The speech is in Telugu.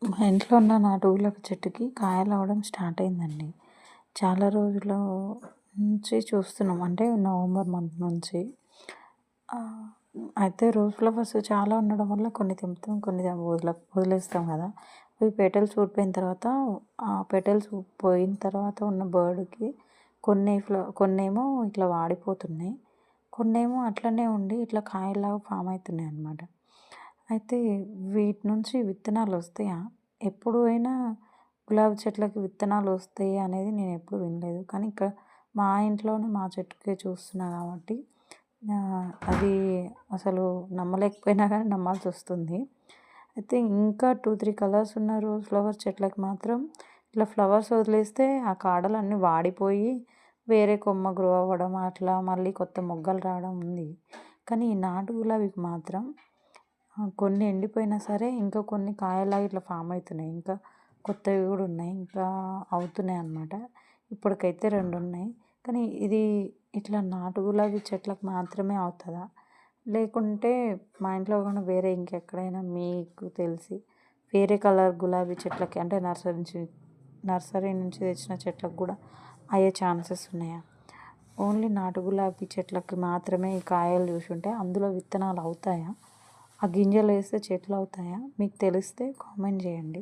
మా ఇంట్లో ఉన్న నాటు గులాబీ చెట్టుకి కాయలు అవ్వడం స్టార్ట్ అయిందండి. చాలా రోజుల నుంచి చూస్తున్నాం. అంటే నవంబర్ మంత్ నుంచి. ఆహ్, అయితే రోజ్ ఫ్లవర్స్ చాలా ఉండడం వల్ల కొన్ని తెంపుతాం, కొన్ని వదిలేస్తాం కదా! అవి పెటల్స్ ఊడిపోయిన తర్వాత ఆ పెటల్స్ పోయిన తర్వాత ఉన్న బర్డ్‌కి కొన్నేమో ఇట్లా వాడిపోతున్నాయి. కొన్నేమో అట్లనే ఉండి ఇట్లా కాయల్లాగా ఫామ్ అయితున్నాయన్నమాట. అయితే వీటి నుంచి విత్తనాలొస్తాయా? ఎప్పుడు అయినా గులాబీ చెట్లకి విత్తనాలొస్తాయి అనేది నేనెప్పుడు వినలేదు. కానీ ఇక్కడ మా ఇంట్లోనే మా చెట్టుకే చూస్తున్నా కాబట్టి అది అసలు నమ్మలేకపోయినా కానీ నమ్మాల్సొస్తుంది. అయితే ఇంకా 2, 3 కలర్స్ ఉన్న రోజ్ ఫ్లవర్ చెట్లకి మాత్రం ఇట్లా ఫ్లవర్స్ వదిలేస్తే ఆ కాడలన్నీ వాడిపోయి వేరే కొమ్మ గ్రో అవ్వడం, అట్లా మళ్ళీ కొత్త మొగ్గలు రావడం ఉంది. కానీ ఈ నాటు గులాబీకి మాత్రం కొన్ని ఎండిపోయినా సరే ఇంకా కొన్ని కాయలాగా ఇట్లా ఫామ్ అయితున్నాయి. ఇంకా కొత్తవి గూడా ఉన్నాయి. ఇంకా అవుతున్నాయన్నమాట. ఇప్పటికైతే 2 ఉన్నాయి. కానీ ఇది ఇట్లా నాటు గులాబీ చెట్లకు మాత్రమే అవుతదా? లేకుంటే మా ఇంట్లో కాకుండా వేరే ఇంకెక్కడైనా మీకు తెలిసి వేరే కలర్ గులాబీ చెట్లకి అంటే నర్సరీ నుంచి తెచ్చిన చెట్లకు గూడా అయ్యే ఛాన్సెస్ ఉన్నాయా? ఓన్లీ నాటు గులాబీ చెట్లకి మాత్రమే ఈ కాయలు చూసుంటే అందులో విత్తనాలు అవుతాయా? ఆ గింజలేస్తే చెట్లవుతాయా? మీకు తెలిస్తే కామెంట్ చేయండి.